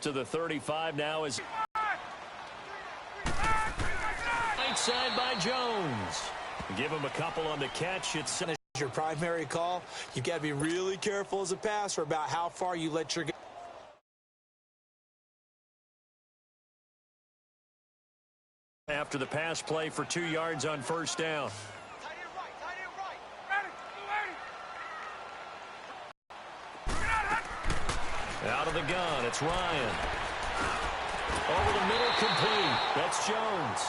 to the 35 now is right side by Jones. Give him a couple on the catch. It's your primary call. You've got to be really careful as a passer about how far you let your guy. After the pass play for 2 yards on first down. Out of the gun, it's Ryan. Over the middle, complete. That's Jones.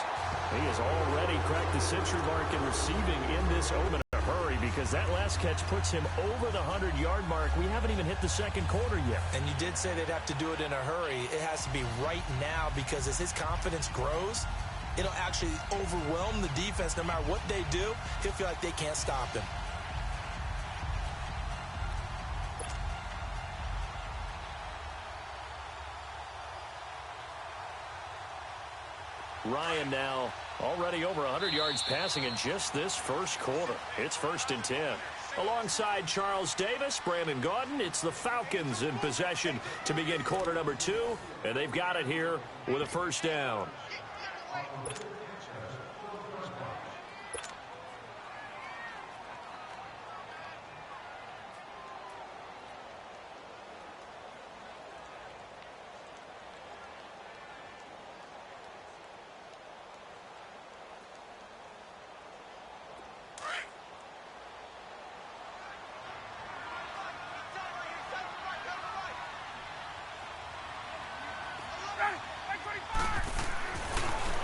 He has already cracked the century mark in receiving in this open in a hurry because that last catch puts him over the 100-yard mark. We haven't even hit the second quarter yet. And you did say they'd have to do it in a hurry. It has to be right now because as his confidence grows, it'll actually overwhelm the defense. No matter what they do, he'll feel like they can't stop him. Ryan now already over 100 yards passing in just this first quarter. It's 1st and 10. Alongside Charles Davis, Brandon Gaudin, it's the Falcons in possession to begin quarter number 2, and they've got it here with a first down.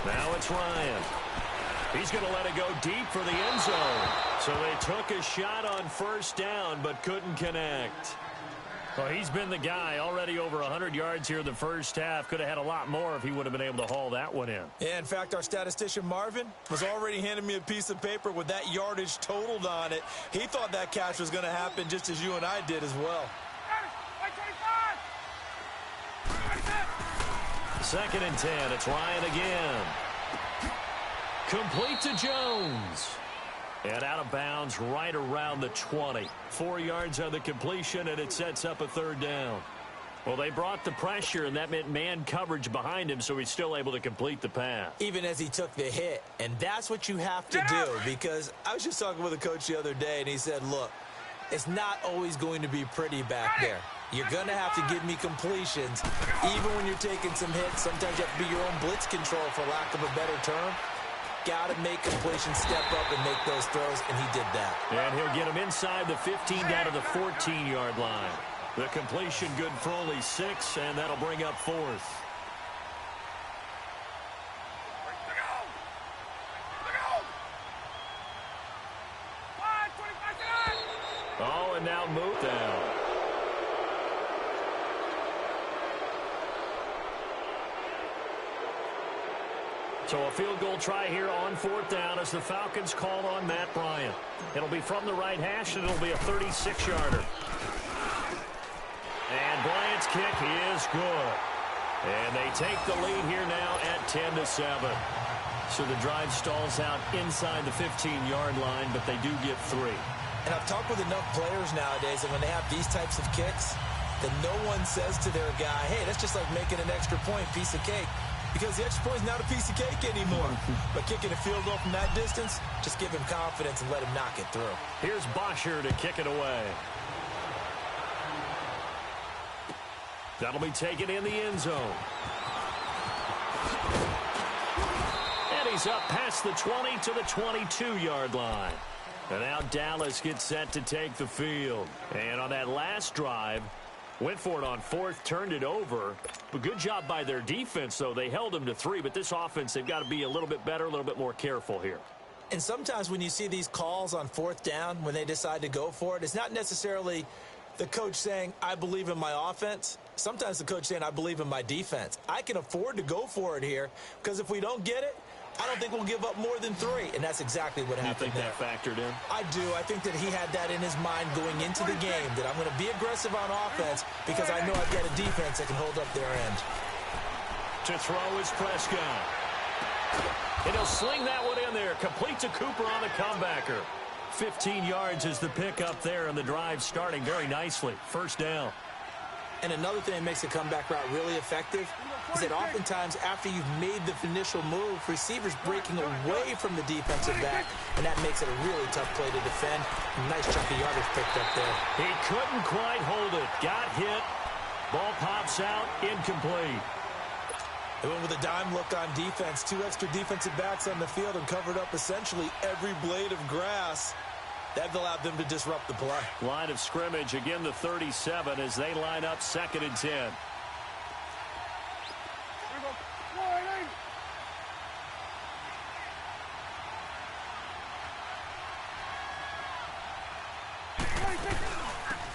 Now it's Ryan. He's going to let it go deep for the end zone. So they took a shot on first down but couldn't connect. Well, he's been the guy already over 100 yards here in the first half. Could have had a lot more if he would have been able to haul that one in. Yeah, in fact, our statistician Marvin was already handing me a piece of paper with that yardage totaled on it. He thought that catch was going to happen just as you and I did as well. 2nd and 10. It's Ryan again. Complete to Jones. And out of bounds right around the 20. 4 yards on the completion, and it sets up a 3rd down. Well, they brought the pressure, and that meant man coverage behind him, so he's still able to complete the pass. Even as he took the hit. And that's what you have to do, because I was just talking with a coach the other day, and he said, look, it's not always going to be pretty back there. You're going to have to give me completions. Even when you're taking some hits, sometimes you have to be your own blitz control, for lack of a better term. Got to make completions, step up, and make those throws, and he did that. And he'll get him inside the 15 down to the 14-yard line. The completion good for only 6, and that'll bring up 4th. Oh, and now move down. So a field goal try here on 4th down as the Falcons call on Matt Bryant. It'll be from the right hash, and it'll be a 36-yarder. And Bryant's kick is good. And they take the lead here now at 10-7. So the drive stalls out inside the 15-yard line, but they do get 3. And I've talked with enough players nowadays, and when they have these types of kicks, that no one says to their guy, hey, that's just like making an extra point, piece of cake. Because the extra point is not a piece of cake anymore. But kicking a field goal from that distance, just give him confidence and let him knock it through. Here's Bosher to kick it away. That'll be taken in the end zone. And he's up past the 20 to the 22-yard line. And now Dallas gets set to take the field. And on that last drive, went for it on 4th, turned it over. But good job by their defense, though. They held them to 3, but this offense, they've got to be a little bit better, a little bit more careful here. And sometimes when you see these calls on 4th down, when they decide to go for it, it's not necessarily the coach saying, I believe in my offense. Sometimes the coach saying, I believe in my defense. I can afford to go for it here, because if we don't get it, I don't think we'll give up more than 3, and that's exactly what happened there. You think that factored in? I do. I think that he had that in his mind going into the game, that I'm going to be aggressive on offense because I know I've got a defense that can hold up their end. To throw is Prescott. And he'll sling that one in there. Complete to Cooper on the comebacker. 15 yards is the pickup there, and the drive starting very nicely. 1st down. And another thing that makes a comeback route really effective is that oftentimes after you've made the initial move, receivers breaking away from the defensive back, and that makes it a really tough play to defend. Nice chunk of yardage picked up there. He couldn't quite hold it. Got hit. Ball pops out. Incomplete. They went with a dime look on defense. 2 extra defensive backs on the field and covered up essentially every blade of grass. That allowed them to disrupt the play. Line of scrimmage, again the 37 as they line up 2nd and 10.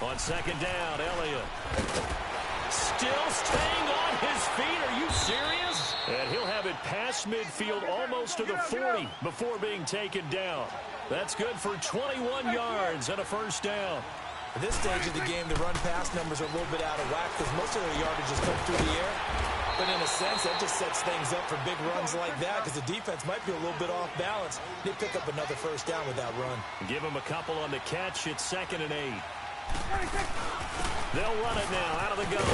On 2nd down, Elliott. Still staying on his feet. Are you serious? And he'll have it past midfield almost to the 40 before being taken down. That's good for 21 yards and a 1st down. At this stage of the game, the run-pass numbers are a little bit out of whack because most of their yardage has come through the air. But in a sense, that just sets things up for big runs like that because the defense might be a little bit off balance. They pick up another 1st down with that run. Give him a couple on the catch. It's 2nd and 8. They'll run it now out of the gun.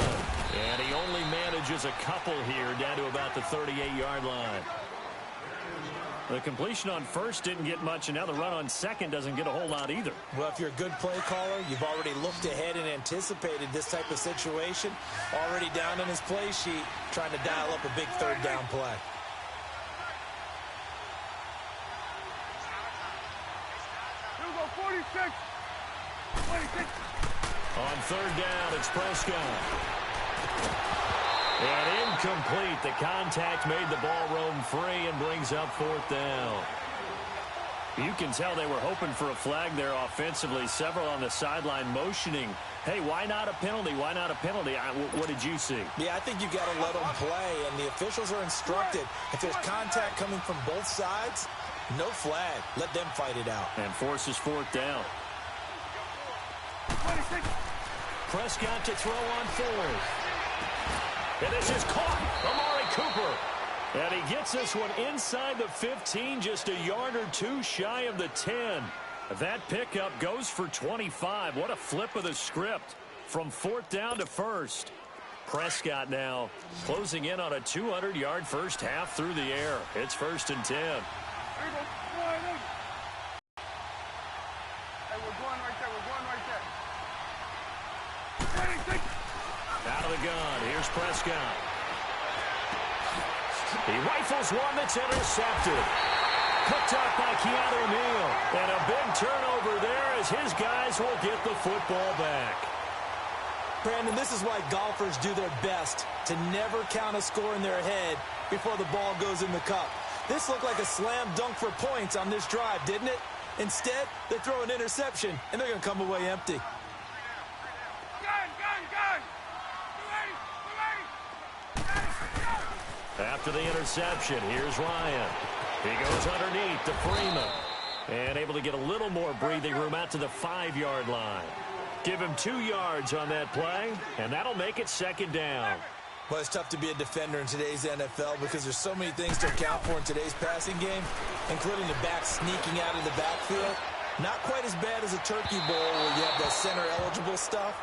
And he only manages a couple here down to about the 38-yard line. The completion on 1st didn't get much, and now the run on 2nd doesn't get a whole lot either. Well, if you're a good play caller, you've already looked ahead and anticipated this type of situation. Already down in his play sheet, trying to dial up a big 3rd down play. On 3rd down, it's Prescott. And incomplete. The contact made the ball roam free and brings up 4th down. You can tell they were hoping for a flag there offensively. Several on the sideline motioning, hey, why not a penalty? Why not a penalty? What did you see? Yeah, I think you got to let them play, and the officials are instructed. If there's contact coming from both sides, no flag. Let them fight it out. And forces 4th down. Prescott to throw on 4th. And this is caught. Amari Cooper. And he gets this one inside the 15, just a yard or 2 shy of the 10. That pickup goes for 25. What a flip of the script from 4th down to 1st. Prescott now closing in on a 200-yard first half through the air. It's 1st and 10. Out of the gun, here's Prescott. He rifles one that's intercepted. Picked up by Keanu Neal. And a big turnover there as his guys will get the football back. Brandon, this is why golfers do their best to never count a score in their head before the ball goes in the cup. This looked like a slam dunk for points on this drive, didn't it? Instead, they throw an interception, and they're going to come away empty. After the interception, here's Ryan. He goes underneath to Freeman. And able to get a little more breathing room out to the 5-yard line. Give him 2 yards on that play, and that'll make it 2nd down. Well, it's tough to be a defender in today's NFL because there's so many things to account for in today's passing game, including the back sneaking out of the backfield. Not quite as bad as a turkey bowl where you have the center-eligible stuff,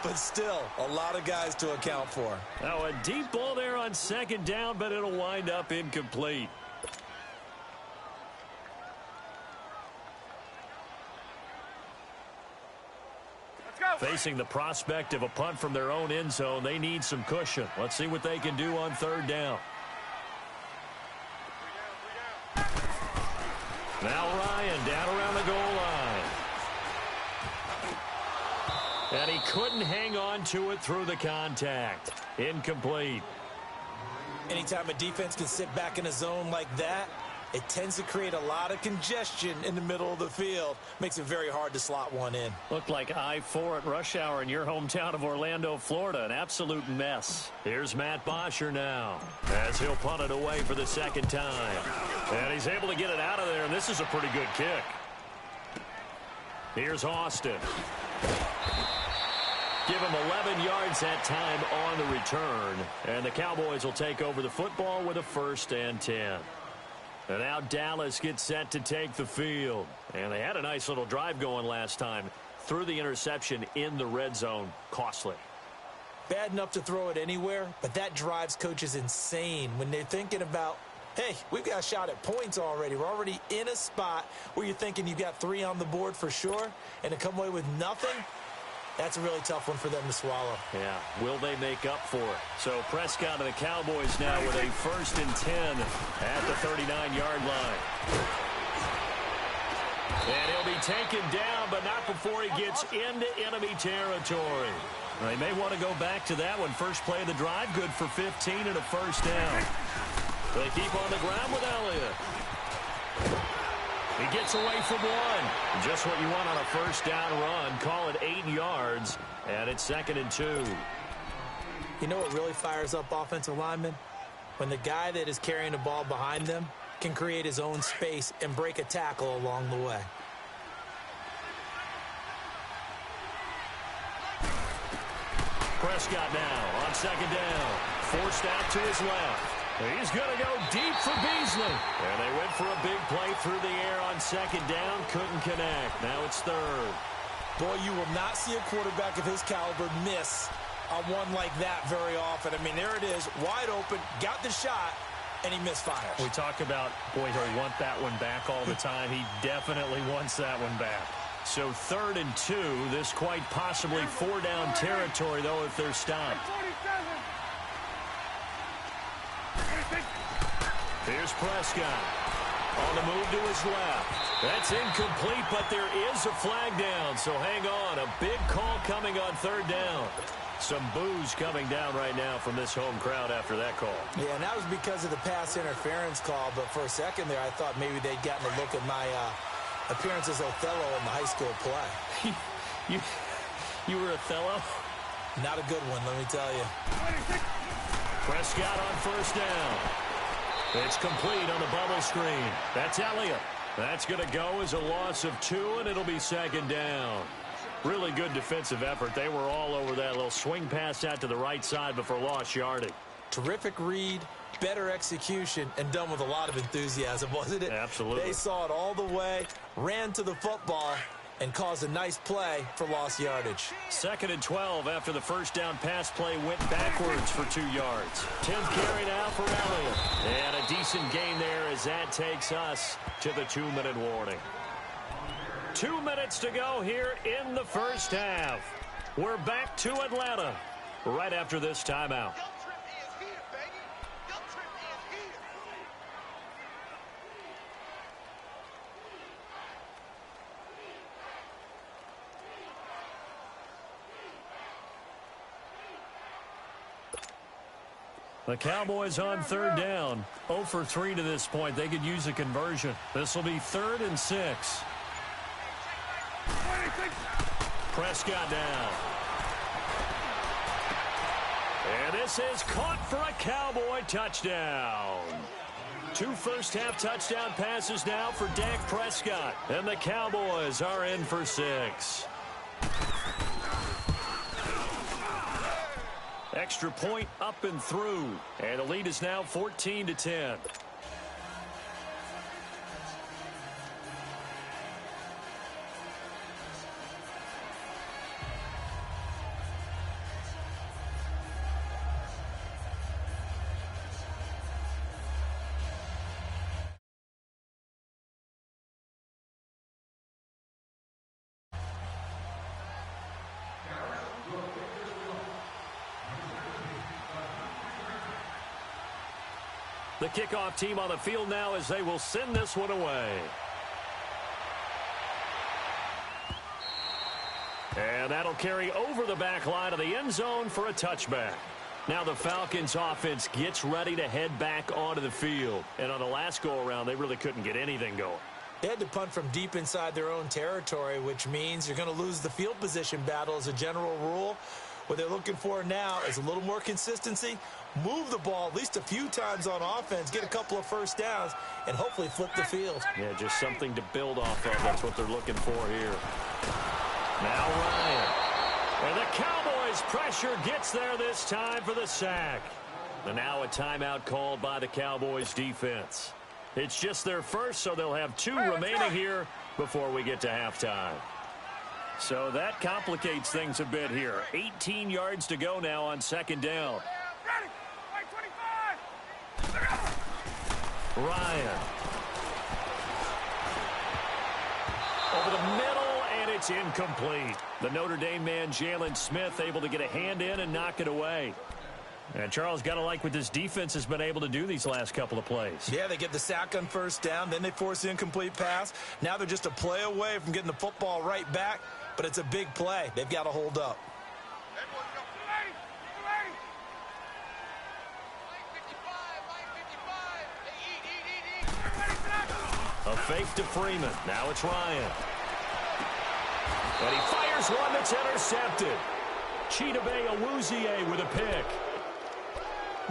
but still a lot of guys to account for. Now a deep ball there on 2nd down, but it'll wind up incomplete. Facing the prospect of a punt from their own end zone, they need some cushion. Let's see what they can do on 3rd down. Now Ryan down around the goal line. And he couldn't hang on to it through the contact. Incomplete. Anytime a defense can sit back in a zone like that, it tends to create a lot of congestion in the middle of the field. Makes it very hard to slot one in. Looked like I-4 at rush hour in your hometown of Orlando, Florida. An absolute mess. Here's Matt Bosher now as he'll punt it away for the 2nd time. And he's able to get it out of there, and this is a pretty good kick. Here's Austin. Give him 11 yards that time on the return. And the Cowboys will take over the football with a 1st and 10. And now Dallas gets set to take the field. And they had a nice little drive going last time. Threw the interception in the red zone. Costly. bad enough to throw it anywhere, but that drives coaches insane when they're thinking about, hey, we've got a shot at points already. We're already in a spot where you're thinking you've got 3 on the board for sure, and to come away with nothing, that's a really tough one for them to swallow. Yeah, will they make up for it? So Prescott and the Cowboys now with a 1st and 10 at the 39-yard line. And he'll be taken down, but not before he gets into enemy territory. They may want to go back to that one. First play of the drive, good for 15 and a 1st down. They keep on the ground with Elliott. He gets away from 1. Just what you want on a 1st down run. Call it 8 yards, and it's 2nd and 2. You know what really fires up offensive linemen? When the guy that is carrying the ball behind them can create his own space and break a tackle along the way. Prescott now on 2nd down. Forced out to his left. He's going to go deep for Beasley. And they went for a big play through the air on 2nd down. Couldn't connect. Now it's 3rd. Boy, you will not see a quarterback of his caliber miss on one like that very often. I mean, there it is, wide open, got the shot, and he misfires. We talk about, boy, he'll want that one back all the time. He definitely wants that one back. So 3rd and 2, this quite possibly 4-down territory, though, if they're stopped. Here's Prescott on the move to his left. That's incomplete, but there is a flag down, so hang on. A big call coming on 3rd down. Some boos coming down right now from this home crowd after that call. Yeah, and that was because of the pass interference call, but for a second there I thought maybe they'd gotten a look at my appearance as Othello in the high school play. You were Othello? Not a good one, let me tell you. Prescott on 1st down. It's complete on the bubble screen. That's Elliott. That's going to go as a loss of 2, and it'll be 2nd down. Really good defensive effort. They were all over that little swing pass out to the right side before lost yardage. Terrific read, better execution, and done with a lot of enthusiasm, wasn't it? Absolutely. They saw it all the way, ran to the football, and caused a nice play for lost yardage. 2nd and 12 after the 1st down pass play went backwards for 2 yards. 10th carry now for Elliott. And a decent gain there as that takes us to the 2-minute warning. 2 minutes to go here in the 1st half. We're back to Atlanta right after this timeout. The Cowboys on 3rd down. 0 for 3 to this point. They could use a conversion. This will be 3rd and 6. Prescott down. And this is caught for a Cowboy touchdown. 2 first-half touchdown passes now for Dak Prescott. And the Cowboys are in for 6. Extra point up and through. And the lead is now 14-10. The kickoff team on the field now as they will send this one away. And that'll carry over the back line of the end zone for a touchback. Now the Falcons offense gets ready to head back onto the field. And on the last go-around, they really couldn't get anything going. They had to punt from deep inside their own territory, which means you're going to lose the field position battle as a general rule. What they're looking for now is a little more consistency, move the ball at least a few times on offense, get a couple of first downs, and hopefully flip the field. Yeah, just something to build off of. That's what they're looking for here. Now Ryan. And the Cowboys' pressure gets there this time for the sack. And now a timeout called by the Cowboys defense. It's just their first, so they'll have 2 remaining here before we get to halftime. So that complicates things a bit here. 18 yards to go now on second down. Ryan. Over the middle, and it's incomplete. The Notre Dame man, Jalen Smith, able to get a hand in and knock it away. And Charles, got to like what this defense has been able to do these last couple of plays. Yeah, they get the sack on first down, then they force the incomplete pass. Now they're just a play away from getting the football right back, but it's a big play. They've got to hold up. A fake to Freeman. Now it's Ryan. And he fires one that's intercepted. Chidobe Awuzie with a pick.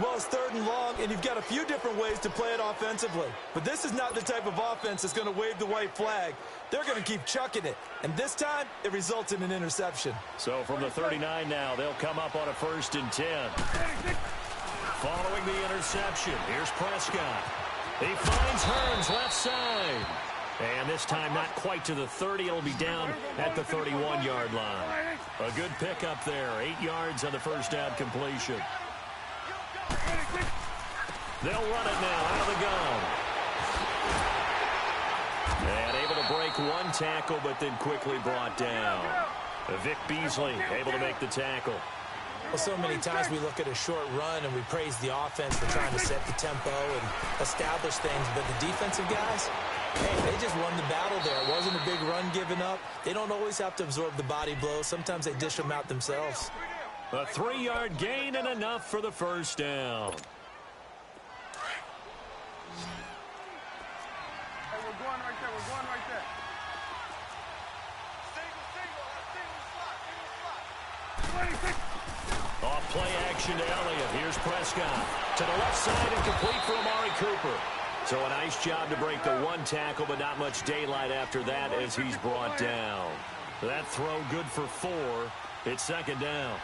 Well, it's 3rd and long, and you've got a few different ways to play it offensively. But this is not the type of offense that's going to wave the white flag. They're going to keep chucking it. And this time, it results in an interception. So from the 39 now, they'll come up on a 1st and 10. Following the interception, here's Prescott. He finds Hearns left side. And this time not quite to the 30. It'll be down at the 31-yard line. A good pickup there. 8 yards on the first down completion. They'll run it now out of the gun. And able to break one tackle, but then quickly brought down. Vic Beasley able to make the tackle. Well, so many times we look at a short run and we praise the offense for trying to set the tempo and establish things. But the defensive guys, hey, they just won the battle there. It wasn't a big run given up. They don't always have to absorb the body blows. Sometimes they dish them out themselves. A 3-yard gain and enough for the first down. Hey, we're going right there. We're going right there. Single slot. Off play action to Elliott. Here's Prescott. To the left side and complete for Amari Cooper. So a nice job to break the one tackle, but not much daylight after that as he's brought down. That throw good for 4. It's 2nd down.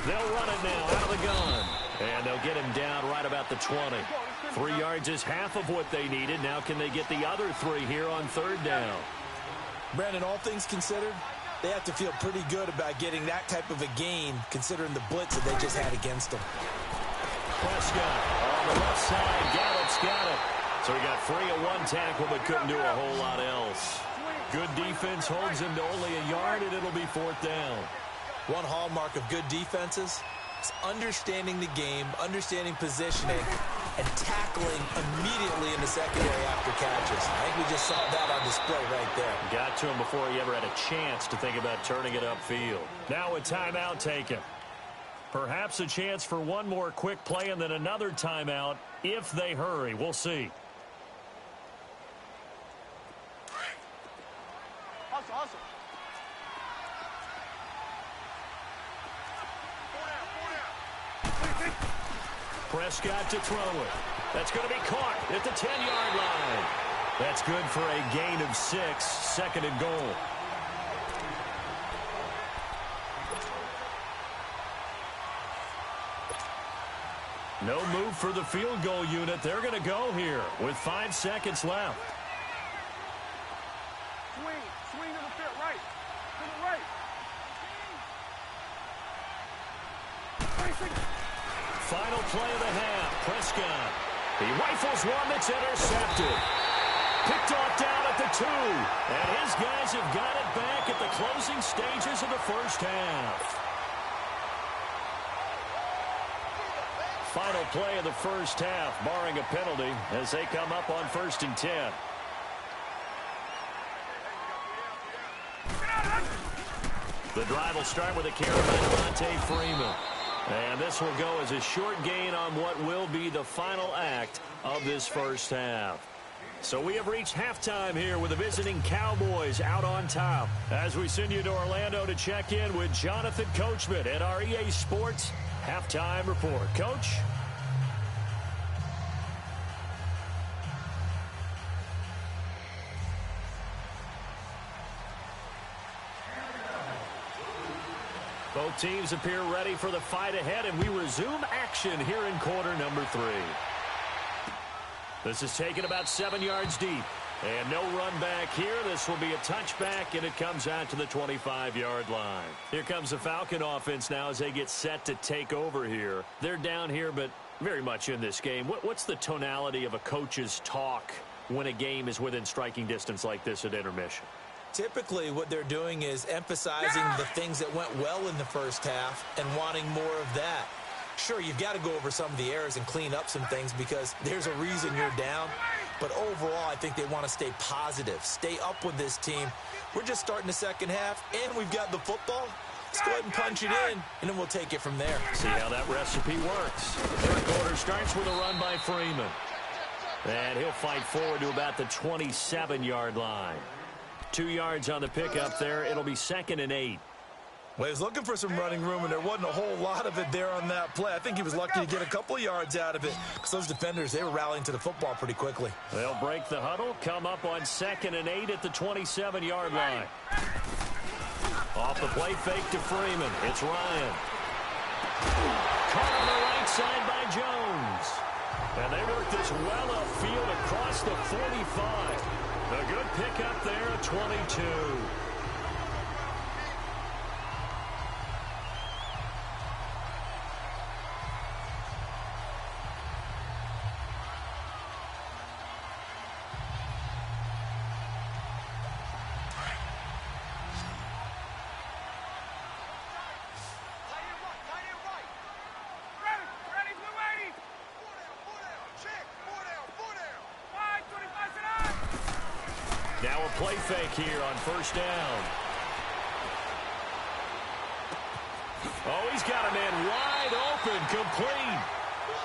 They'll run it now out of the gun. And they'll get him down right about the 20. 3 yards is half of what they needed. Now can they get the other 3 here on 3rd down? Brandon, all things considered, they have to feel pretty good about getting that type of a gain considering the blitz that they just had against them. Prescott on the left side. Gallup's got it. So he got free of one tackle but couldn't do a whole lot else. Good defense holds him to only a yard, and it'll be 4th down. One hallmark of good defenses is understanding the game, understanding positioning, and tackling immediately in the secondary after catches. I think we just saw that on display right there. Got to him before he ever had a chance to think about turning it upfield. Now a timeout taken. Perhaps a chance for one more quick play and then another timeout if they hurry. We'll see. Hustle, hustle. Prescott to throw it. That's going to be caught at the 10-yard line. That's good for a gain of 6, 2nd and goal. No move for the field goal unit. They're going to go here with 5 seconds left. Swing to the field, right. To the right. Final play of the half. Prescott. He rifles one that's intercepted. Picked off down at the 2. And his guys have got it back at the closing stages of the first half. Final play of the first half, barring a penalty, as they come up on 1st and 10. The drive will start with a carry by Devontae Freeman. And this will go as a short gain on what will be the final act of this first half. So we have reached halftime here with the visiting Cowboys out on top. As we send you to Orlando to check in with Jonathan Coachman at our EA Sports Halftime Report. Coach? Both teams appear ready for the fight ahead, and we resume action here in quarter number 3. This is taken about 7 yards deep. And no run back here. This will be a touchback, and it comes out to the 25-yard line. Here comes the Falcon offense now as they get set to take over here. They're down here, but very much in this game. What's the tonality of a coach's talk when a game is within striking distance like this at intermission? Typically, what they're doing is emphasizing the things that went well in the first half and wanting more of that. Sure, you've got to go over some of the errors and clean up some things because there's a reason you're down. But overall, I think they want to stay positive, stay up with this team. We're just starting the second half, and we've got the football. Let's go ahead and punch it in, and then we'll take it from there. See how that recipe works. Third quarter starts with a run by Freeman. And he'll fight forward to about the 27-yard line. 2 yards on the pickup there. It'll be 2nd and 8. Well, he was looking for some running room, and there wasn't a whole lot of it there on that play. I think he was lucky to get a couple of yards out of it because those defenders, they were rallying to the football pretty quickly. They'll break the huddle, come up on 2nd and 8 at the 27-yard line. Off the play fake to Freeman. It's Ryan. Caught on the right side by Jones. And they work this well upfield across the 45. A good pickup there at 22. Now a play fake here on first down. Oh, he's got a man wide open, complete.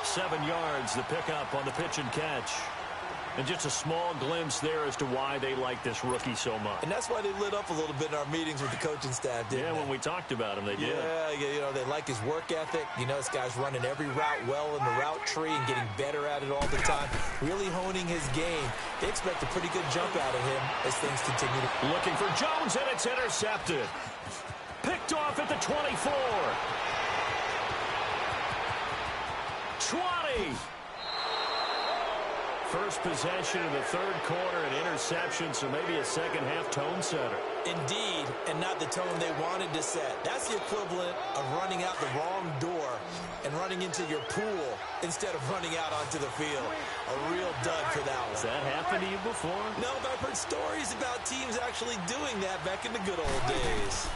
7 yards, the pickup on the pitch and catch. And just a small glimpse there as to why they like this rookie so much. And that's why they lit up a little bit in our meetings with the coaching staff, didn't they? When we talked about him, they did. Yeah, you know, they like his work ethic. You know, this guy's running every route well in the route tree and getting better at it all the time. Really honing his game. They expect a pretty good jump out of him as things continue. Looking for Jones, and it's intercepted. Picked off at the 24. 20. First possession of the third quarter, an interception, so maybe a second-half tone setter. Indeed, and not the tone they wanted to set. That's the equivalent of running out the wrong door and running into your pool instead of running out onto the field. A real dud for that one. Has that happened to you before? No, but I've heard stories about teams actually doing that back in the good old days.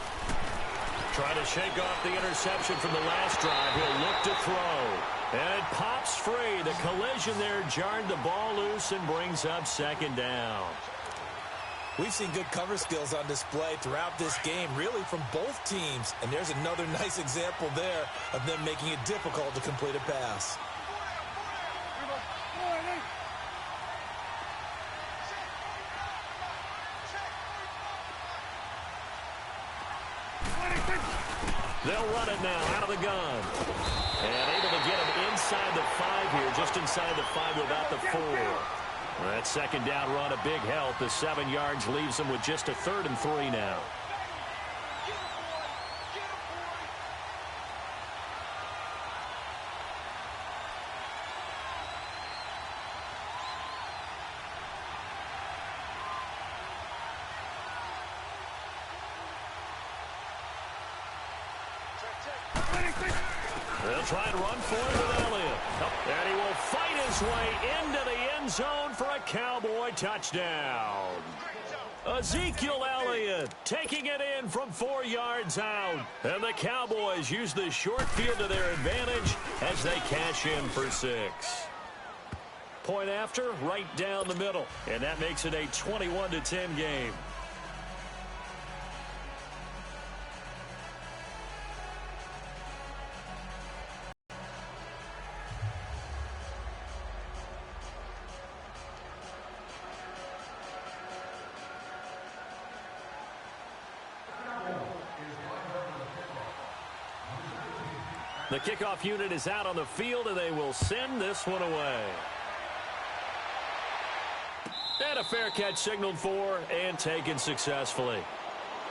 Trying to shake off the interception from the last drive. He'll look to throw. And it pops free. The collision there jarred the ball loose and brings up second down. We've seen good cover skills on display throughout this game, really from both teams. And there's another nice example there of them making it difficult to complete a pass. They'll run it now out of the gun. And able to get him inside the 5 here, just inside the 5 without the 4. That second down run, a big help. The 7 yards leaves them with just a 3rd and 3 now. They'll try and run for it with Elliott. And he will fight his way into the end zone for a Cowboy touchdown. Ezekiel Elliott taking it in from 4 yards out. And the Cowboys use the short field to their advantage as they cash in for 6. Point after, right down the middle. And that makes it a 21-10 game. The kickoff unit is out on the field, and they will send this one away. And a fair catch signaled for and taken successfully.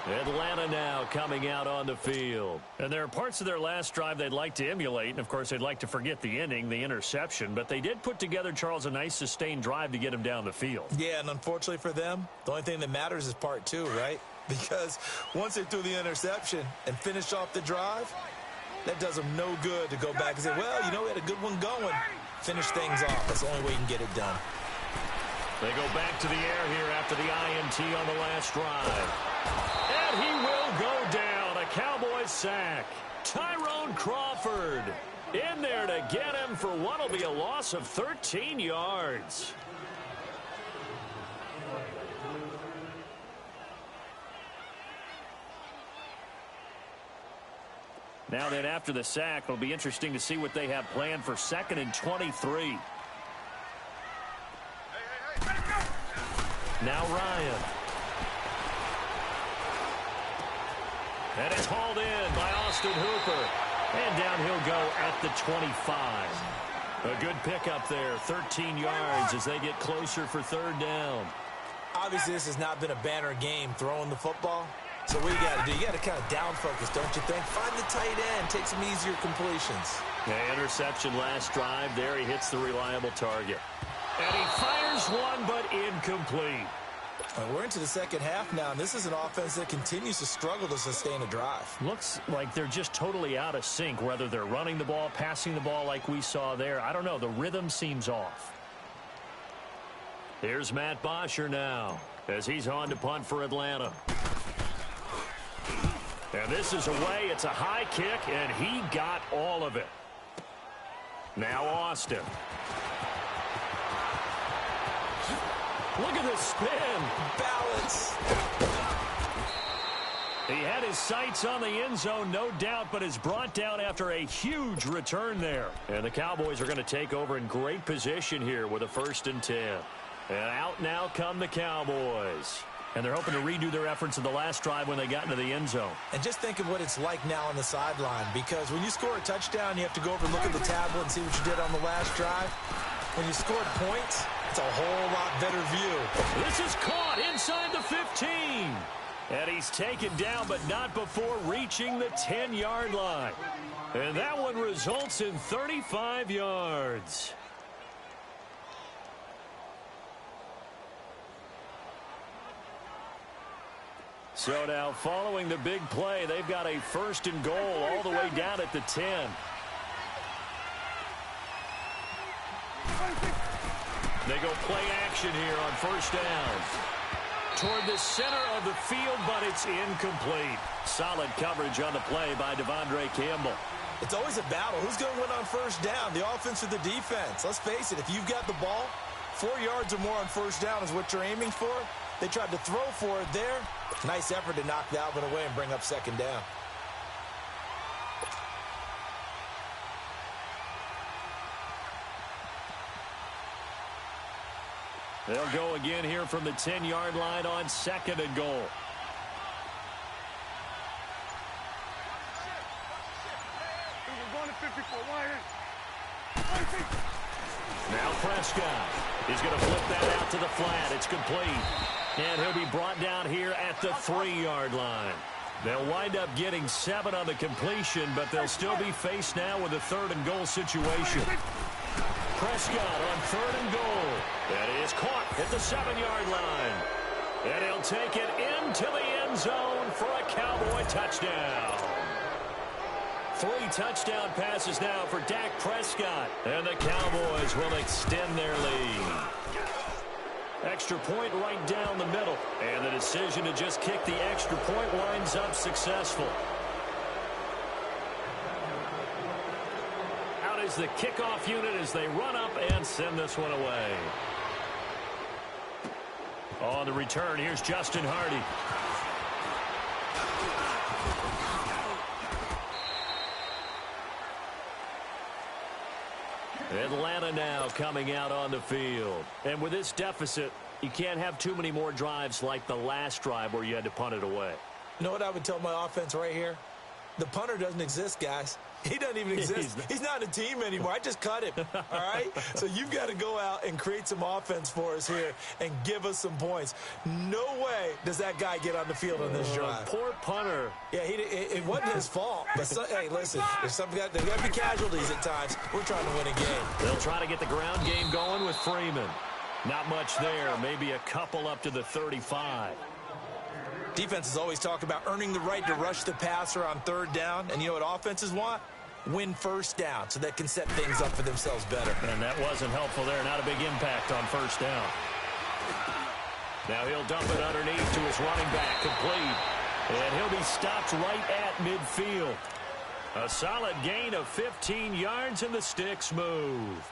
Atlanta now coming out on the field. And there are parts of their last drive they'd like to emulate. And, of course, they'd like to forget the inning, the interception. But they did put together, Charles, a nice sustained drive to get him down the field. Yeah, and unfortunately for them, the only thing that matters is part two, right? Because once they threw the interception and finished off the drive, that does them no good to go back and say, well, you know, we had a good one going. Finish things off. That's the only way you can get it done. They go back to the air here after the INT on the last drive. And he will go down. A Cowboys sack. Tyrone Crawford in there to get him for what will be a loss of 13 yards. Now then, after the sack, it'll be interesting to see what they have planned for 2nd and 23. Now Ryan. And it's hauled in by Austin Hooper. And down he'll go at the 25. A good pickup there, 13 yards as they get closer for 3rd down. Obviously, this has not been a banner game throwing the football. So what you got to do, you got to kind of down focus, don't you think? Find the tight end, take some easier completions. Interception last drive. There he hits the reliable target. And he fires one, but incomplete. We're into the second half now, and this is an offense that continues to struggle to sustain a drive. Looks like they're just totally out of sync, whether they're running the ball, passing the ball like we saw there. I don't know. The rhythm seems off. Here's Matt Bosher now as he's on to punt for Atlanta. And this is away. It's a high kick, and he got all of it. Now Austin. Look at this spin. Balance. He had his sights on the end zone, no doubt, but is brought down after a huge return there. And the Cowboys are going to take over in great position here with a 1st and 10. And out now come the Cowboys. And they're hoping to redo their efforts in the last drive when they got into the end zone. And just think of what it's like now on the sideline, because when you score a touchdown, you have to go over and look at the tablet and see what you did on the last drive. When you scored points, it's a whole lot better view. This is caught inside the 15. And he's taken down, but not before reaching the 10-yard line. And that one results in 35 yards. So now following the big play, they've got a 1st and goal all the way down at the 10. They go play action here on 1st down. Toward the center of the field, but it's incomplete. Solid coverage on the play by Devondre Campbell. It's always a battle. Who's going to win on 1st down, the offense or the defense? Let's face it, if you've got the ball, 4 yards or more on 1st down is what you're aiming for. They tried to throw for it there. Nice effort to knock that one away and bring up 2nd down. They'll go again here from the 10-yard line on 2nd and goal. We're going to 54. Now Prescott. He's going to flip that out to the flat. It's complete. And he'll be brought down here at the 3-yard line. They'll wind up getting 7 on the completion, but they'll still be faced now with a 3rd and goal situation. Prescott on 3rd and goal. That is caught at the 7-yard line. And he'll take it into the end zone for a Cowboy touchdown. 3 touchdown passes now for Dak Prescott. And the Cowboys will extend their lead. Extra point right down the middle. And the decision to just kick the extra point winds up successful. Out is the kickoff unit as they run up and send this one away. On the return, here's Justin Hardy. Atlanta now coming out on the field. And with this deficit, you can't have too many more drives like the last drive where you had to punt it away. You know what I would tell my offense right here? The punter doesn't exist, guys. He doesn't even exist. He's not a team anymore. I just cut him, all right? So you've got to go out and create some offense for us here and give us some points. No way does that guy get on the field on this drive. Poor punter. Yeah, it wasn't his fault. But, hey, listen, there's got to be casualties at times. We're trying to win a game. They'll try to get the ground game going with Freeman. Not much there. Maybe a couple up to the 35. Defenses always talk about earning the right to rush the passer on third down. And you know what offenses want? Win first down so they can set things up for themselves better. And that wasn't helpful there. Not a big impact on first down. Now he'll dump it underneath to his running back, complete. And he'll be stopped right at midfield. A solid gain of 15 yards, and the sticks move.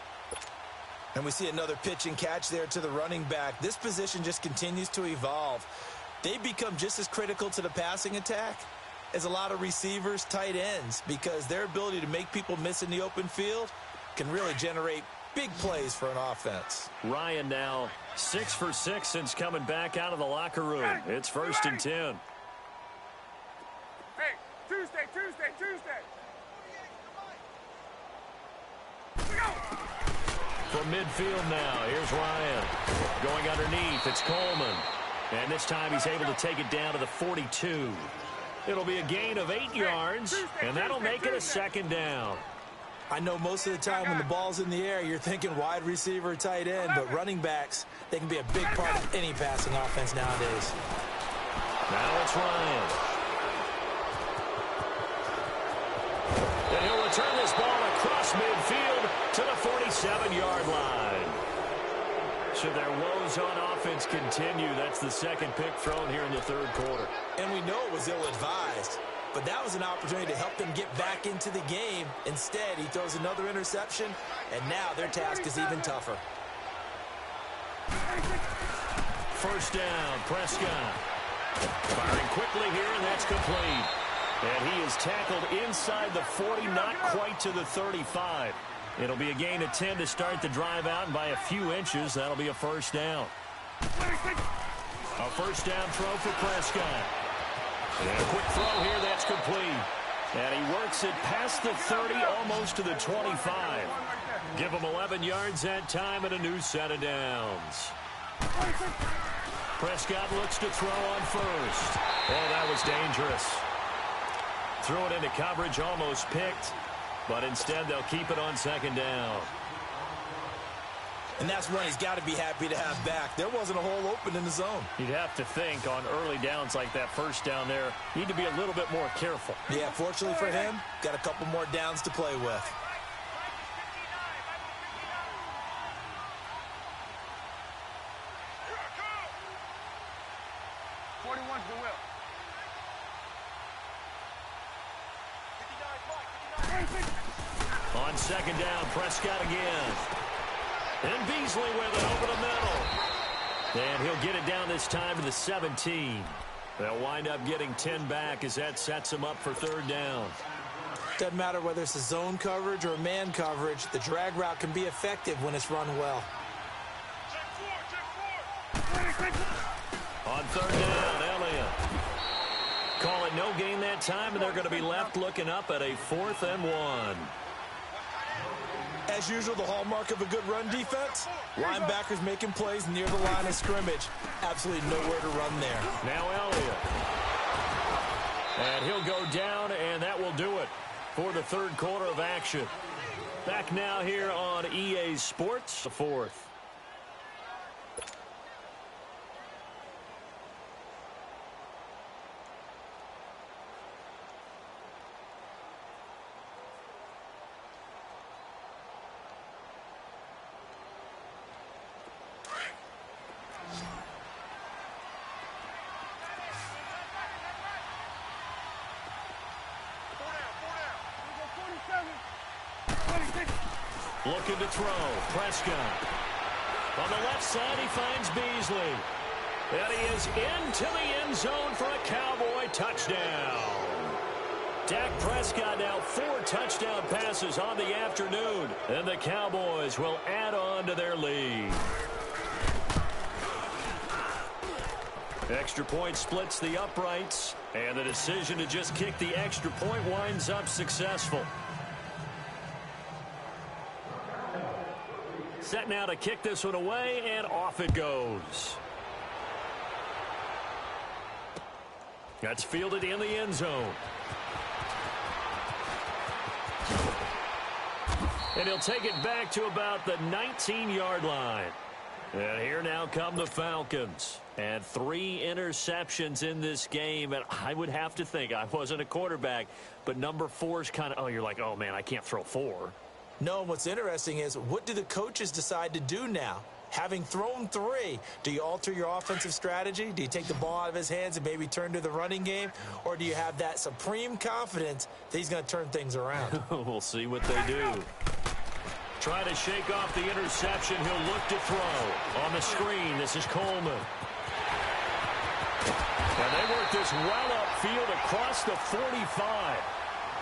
And we see another pitch and catch there to the running back. This position just continues to evolve. They become just as critical to the passing attack as a lot of receivers, tight ends, because their ability to make people miss in the open field can really generate big plays for an offense. Ryan now 6 for 6 since coming back out of the locker room. It's 1st and 10. Hey, Tuesday. From midfield now, here's Ryan. Going underneath, it's Coleman. And this time he's able to take it down to the 42. It'll be a gain of 8 yards, and that'll make it a 2nd down. I know most of the time when the ball's in the air, you're thinking wide receiver, tight end, but running backs, they can be a big part of any passing offense nowadays. Now it's Ryan. And he'll return this ball across midfield to the 47-yard line. Should their woes on offense continue, that's the 2nd pick thrown here in the 3rd quarter. And we know it was ill-advised, but that was an opportunity to help them get back into the game. Instead, he throws another interception, and now their task is even tougher. 1st down, Prescott. Firing quickly here, and that's complete. And he is tackled inside the 40, not quite to the 35. It'll be a gain of 10 to start the drive out, and by a few inches, that'll be a 1st down. A 1st down throw for Prescott. And a quick throw here, that's complete. And he works it past the 30, almost to the 25. Give him 11 yards that time and a new set of downs. Prescott looks to throw on 1st. Oh, that was dangerous. Threw it into coverage, almost picked. But instead, they'll keep it on 2nd down. And that's one he's got to be happy to have back. There wasn't a hole open in the zone. You'd have to think on early downs like that 1st down there, need to be a little bit more careful. Yeah, fortunately for him, got a couple more downs to play with. On 2nd down, Prescott again. And Beasley with it over the middle. And he'll get it down this time to the 17. They'll wind up getting 10 back as that sets him up for 3rd down. Doesn't matter whether it's a zone coverage or man coverage, the drag route can be effective when it's run well. On 3rd down, Elliott. Call it no gain that time, and they're going to be left looking up at a 4th and 1. As usual, the hallmark of a good run defense, linebackers making plays near the line of scrimmage. Absolutely nowhere to run there. Now Elliott. And he'll go down, and that will do it for the 3rd quarter of action. Back now here on EA Sports, the 4th. Looking to throw. Prescott. On the left side, he finds Beasley. And he is into the end zone for a Cowboy touchdown. Dak Prescott now 4 touchdown passes on the afternoon. And the Cowboys will add on to their lead. Extra point splits the uprights, and the decision to just kick the extra point winds up successful. Set now to kick this one away, and off it goes. That's fielded in the end zone. And he'll take it back to about the 19-yard line. And here now come the Falcons. And 3 interceptions in this game. And I would have to think, I wasn't a quarterback, but number 4 is kind of, oh, you're like, oh, man, I can't throw 4. No, what's interesting is, what do the coaches decide to do now? Having thrown 3, do you alter your offensive strategy? Do you take the ball out of his hands and maybe turn to the running game? Or do you have that supreme confidence that he's going to turn things around? We'll see what they do. Trying to shake off the interception. He'll look to throw. On the screen, this is Coleman. And they work this well upfield across the 45.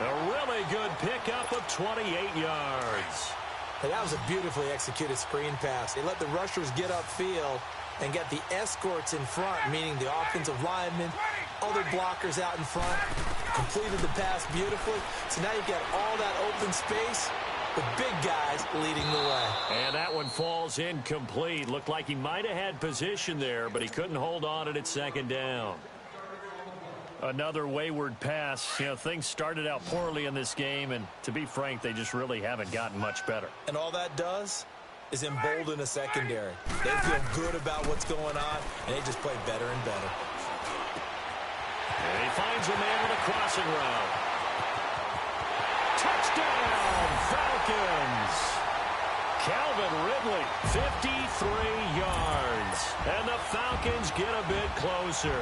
A really good pickup of 28 yards. And that was a beautifully executed screen pass. They let the rushers get upfield and get the escorts in front, meaning the offensive linemen, other blockers out in front, completed the pass beautifully. So now you've got all that open space with big guys leading the way. And that one falls incomplete. Looked like he might have had position there, but he couldn't hold on at second down. Another wayward pass. You know, things started out poorly in this game, and to be frank, they just really haven't gotten much better. And all that does is embolden a secondary. They feel good about what's going on, and they just play better and better. And he finds a man with a crossing route. Touchdown, Falcons! Calvin Ridley, 53 yards. And the Falcons get a bit closer.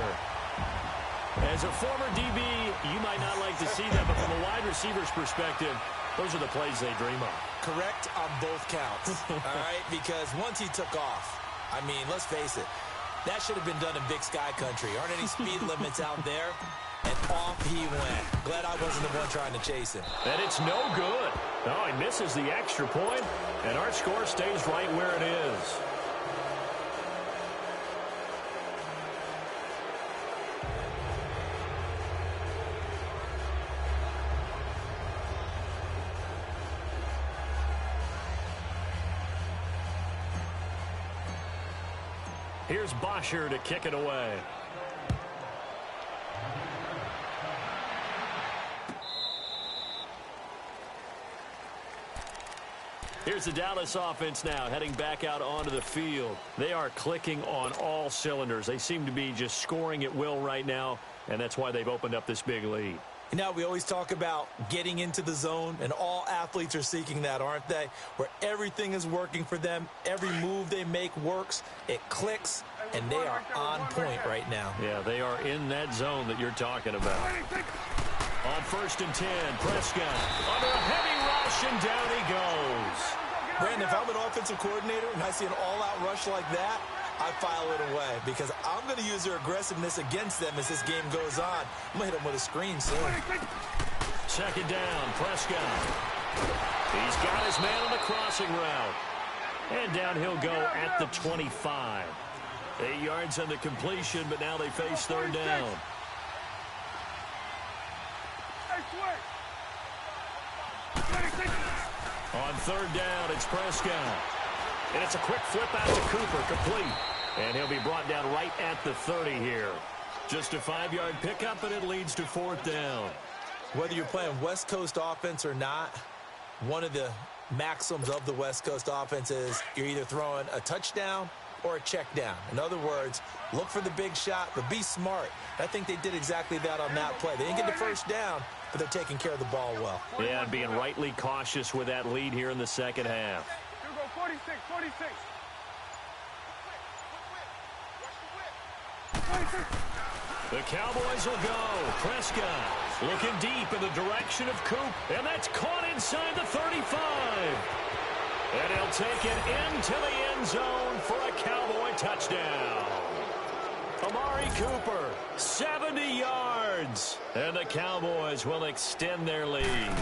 As a former DB, you might not like to see that, but from a wide receiver's perspective, those are the plays they dream of. Correct on both counts, all right? Because once he took off, I mean, let's face it, that should have been done in Big Sky Country. Aren't any speed limits out there? And off he went. Glad I wasn't the one trying to chase him. And it's no good. Oh, he misses the extra point, and our score stays right where it is. Here's Bosher to kick it away. Here's the Dallas offense now, heading back out onto the field. They are clicking on all cylinders. They seem to be just scoring at will right now, and that's why they've opened up this big lead. Now, we always talk about getting into the zone, and all athletes are seeking that, aren't they? Where everything is working for them, every move they make works, it clicks, and they are on point right now. Yeah, they are in that zone that you're talking about. On 1st and 10, Prescott under a heavy rush, and down he goes. Brandon, if I'm an offensive coordinator and I see an all-out rush like that, I file it away because I'm going to use their aggressiveness against them as this game goes on. I'm going to hit them with a screen soon. 2nd down, Prescott. He's got his man on the crossing route. And down he'll go at the 25. 8 yards on the completion, but now they face 3rd down. On 3rd down, it's Prescott. And it's a quick flip out to Cooper, complete. And he'll be brought down right at the 30 here. Just a 5-yard pickup, and it leads to 4th down. Whether you're playing West Coast offense or not, one of the maxims of the West Coast offense is you're either throwing a touchdown or a check down. In other words, look for the big shot, but be smart. I think they did exactly that on that play. They didn't get the 1st down, but they're taking care of the ball well. Yeah, and being rightly cautious with that lead here in the second half. 46. The Cowboys will go. Prescott looking deep in the direction of Coop. And that's caught inside the 35. And he'll take it into the end zone for a Cowboy touchdown. Amari Cooper, 70 yards. And the Cowboys will extend their lead.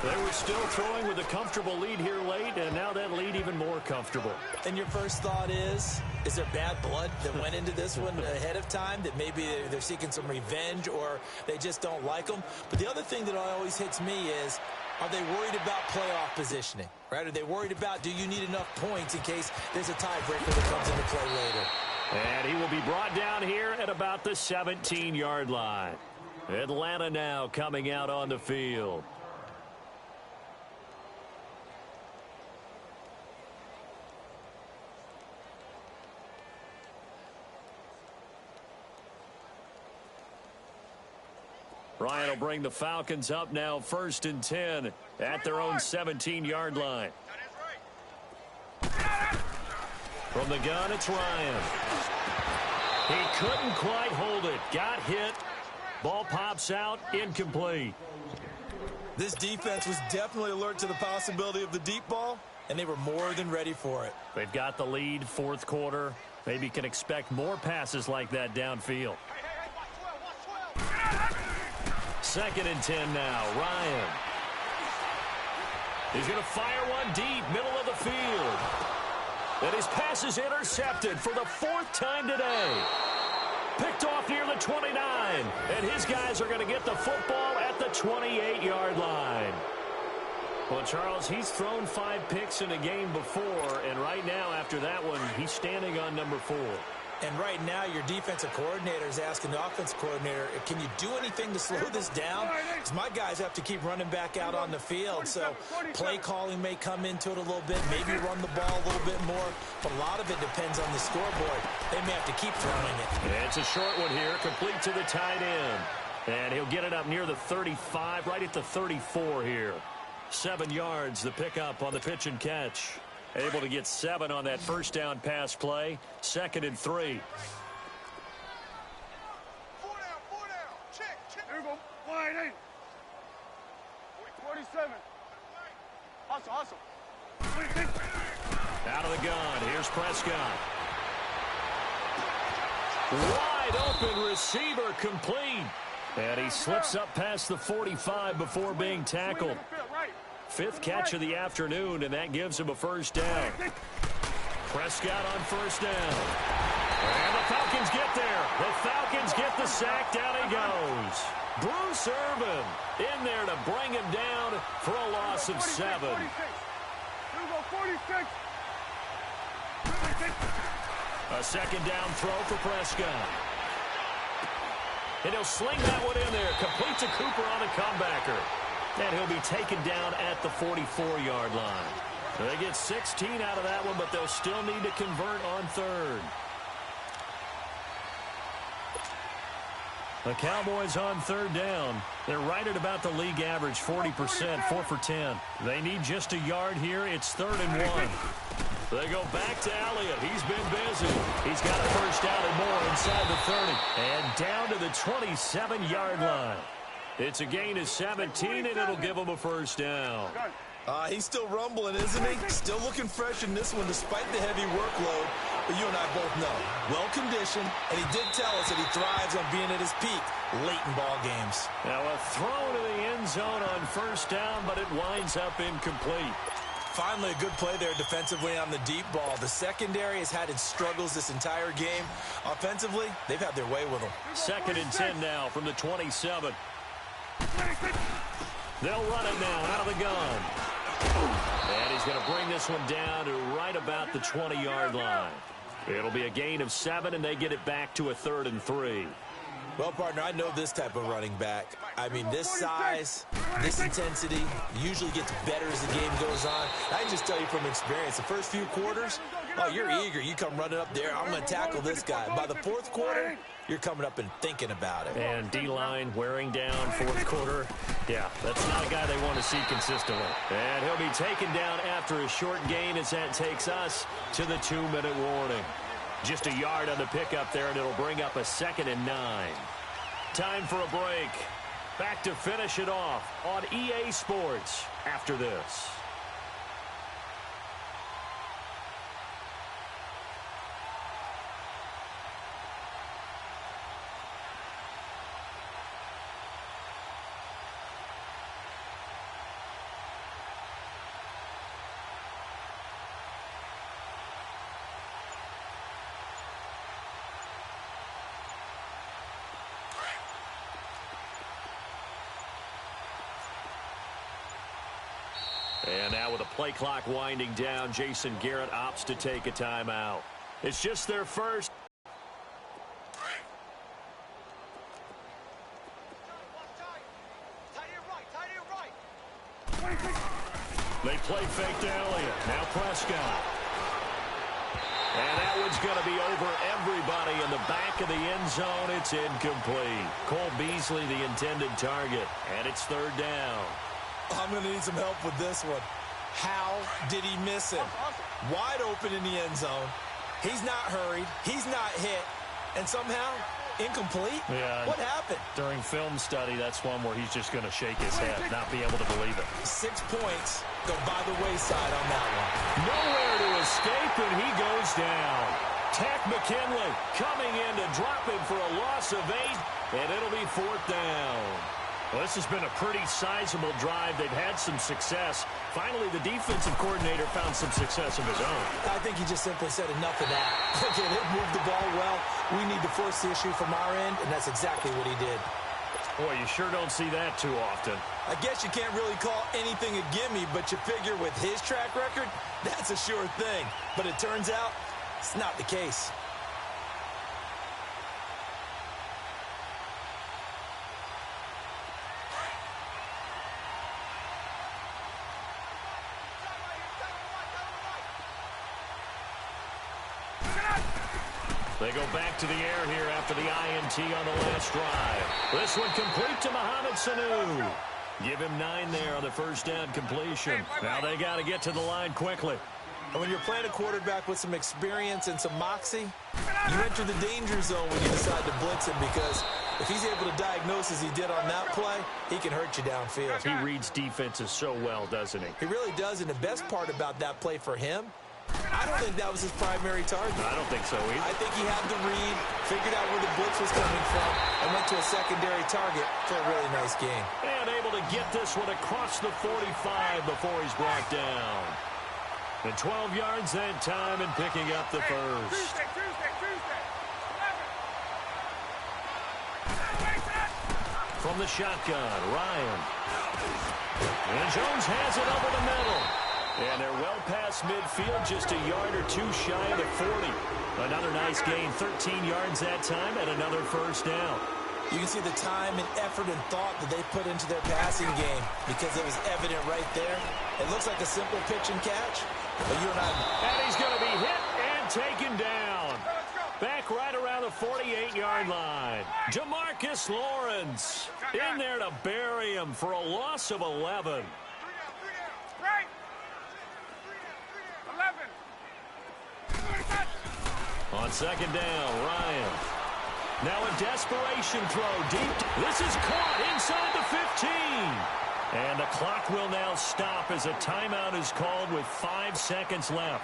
They were still throwing with a comfortable lead here late, and now that lead even more comfortable. And your first thought is there bad blood that went into this one ahead of time, that maybe they're seeking some revenge or they just don't like them? But the other thing that always hits me is, are they worried about playoff positioning, right? Are they worried about, do you need enough points in case there's a tiebreaker that comes into play later? And he will be brought down here at about the 17-yard line. Atlanta now coming out on the field. Ryan will bring the Falcons up now 1st and 10 at their own 17-yard line. From the gun, it's Ryan. He couldn't quite hold it. Got hit. Ball pops out, incomplete. This defense was definitely alert to the possibility of the deep ball, and they were more than ready for it. They've got the lead, 4th quarter. Maybe can expect more passes like that downfield. 2nd and 10 now. Ryan. He's going to fire one deep, middle of the field. And his pass is intercepted for the 4th time today. Picked off near the 29. And his guys are going to get the football at the 28-yard line. Well, Charles, he's thrown 5 picks in a game before. And right now, after that one, he's standing on number 4. And right now, your defensive coordinator is asking the offensive coordinator, can you do anything to slow this down? Because my guys have to keep running back out on the field. So play calling may come into it a little bit, maybe run the ball a little bit more. But a lot of it depends on the scoreboard. They may have to keep throwing it. It's a short one here, complete to the tight end. And he'll get it up near the 35, right at the 34 here. 7 yards, the pickup on the pitch and catch. Able to get 7 on that first down pass play. 2nd and 3. 4 down. Check. There we go. Wide 8. 47. Hustle. Out of the gun. Here's Prescott. Wide open receiver, complete. And he slips up past the 45 before being tackled. 5th catch of the afternoon, and that gives him a first down. Prescott on first down. And the Falcons get there. The Falcons get the sack. Down he goes. Bruce Irvin in there to bring him down for a loss of 7. Here we go, 46. A 2nd down throw for Prescott. And he'll sling that one in there. Complete to Cooper on the comebacker. And he'll be taken down at the 44-yard line. They get 16 out of that one, but they'll still need to convert on 3rd. The Cowboys on 3rd down. They're right at about the league average, 40%, 4 for 10. They need just a yard here. It's 3rd and 1. They go back to Elliott. He's been busy. He's got a first down and more inside the 30. And down to the 27-yard line. It's a gain of 17, and it'll give him a first down. He's still rumbling, isn't he? Still looking fresh in this one despite the heavy workload. But you and I both know, well-conditioned, and he did tell us that he thrives on being at his peak late in ball games. Now a throw to the end zone on first down, but it winds up incomplete. Finally, a good play there defensively on the deep ball. The secondary has had its struggles this entire game. Offensively, they've had their way with them. 2nd and 10 now from the 27. They'll run it now out of the gun. And he's going to bring this one down to right about the 20-yard line. It'll be a gain of 7, and they get it back to a 3rd and 3. Well, partner, I know this type of running back. I mean, this size, this intensity usually gets better as the game goes on. I can just tell you from experience, the first few quarters, oh, you're eager. You come running up there, I'm going to tackle this guy. By the 4th quarter, you're coming up and thinking about it. And D-line wearing down 4th quarter. Yeah, that's not a guy they want to see consistently. And he'll be taken down after a short gain as that takes us to the 2-minute warning. Just a yard on the pickup there, and it'll bring up a 2nd and 9. Time for a break. Back to finish it off on EA Sports after this. And now with the play clock winding down, Jason Garrett opts to take a timeout. It's just their first. They play fake to Elliott. Now Prescott. And that one's going to be over everybody in the back of the end zone. It's incomplete. Cole Beasley, the intended target. And it's third down. I'm going to need some help with this one. How did he miss him? Wide open in the end zone. He's not hurried. He's not hit. And somehow, incomplete? Yeah. What happened? During film study, that's one where he's just going to shake his head, not be able to believe it. 6 points go by the wayside on that one. Nowhere to escape, and he goes down. Tack McKinley coming in to drop him for a loss of 8, and it'll be fourth down. Well, this has been a pretty sizable drive. They've had some success. Finally, the defensive coordinator found some success of his own. I think he just simply said enough of that. Okay, they've moved the ball well. We need to force the issue from our end, and that's exactly what he did. Boy, you sure don't see that too often. I guess you can't really call anything a gimme, but you figure with his track record, that's a sure thing. But it turns out, it's not the case. They go back to the air here after the INT on the last drive. This one complete to Mohamed Sanu. Give him 9 there on the first down completion. Now they got to get to the line quickly. And when you're playing a quarterback with some experience and some moxie, you enter the danger zone when you decide to blitz him, because if he's able to diagnose as he did on that play, he can hurt you downfield. He reads defenses so well, doesn't he? He really does, and the best part about that play for him, I don't think that was his primary target. I don't think so either. I think he had the read, figured out where the blitz was coming from, and went to a secondary target for a really nice game. And able to get this one across the 45 before he's brought down. And 12 yards that time and picking up the first. From the shotgun, Ryan. And Jones has it over the middle. And they're well past midfield, just a yard or two shy of the 40. Another nice gain, 13 yards that time, and another first down. You can see the time and effort and thought that they put into their passing game, because it was evident right there. It looks like a simple pitch and catch, but you're not. And he's going to be hit and taken down. Back right around the 48-yard line. Jamarcus Lawrence in there to bury him for a loss of 11. On second down, Ryan. Now a desperation throw deep. This is caught inside the 15. And the clock will now stop as a timeout is called with 5 seconds left.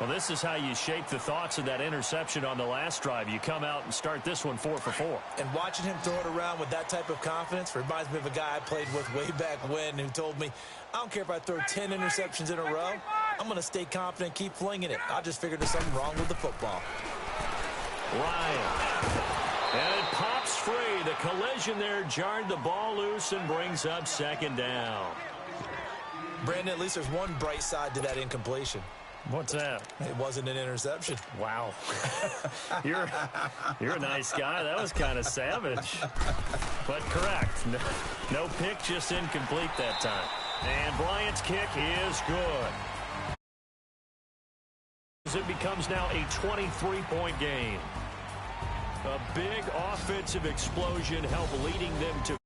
Well, this is how you shape the thoughts of that interception on the last drive. You come out and start this one 4 for 4. And watching him throw it around with that type of confidence reminds me of a guy I played with way back when who told me, I don't care if I throw 10 interceptions in a row. I'm going to stay confident, keep flinging it. I just figured there's something wrong with the football. Ryan. And it pops free. The collision there jarred the ball loose and brings up second down. Brandon, at least there's one bright side to that incompletion. What's that? It wasn't an interception. Wow. You're a nice guy. That was kind of savage. But correct. No pick, just incomplete that time. And Bryant's kick is good. It becomes now a 23-point game. A big offensive explosion helped leading them to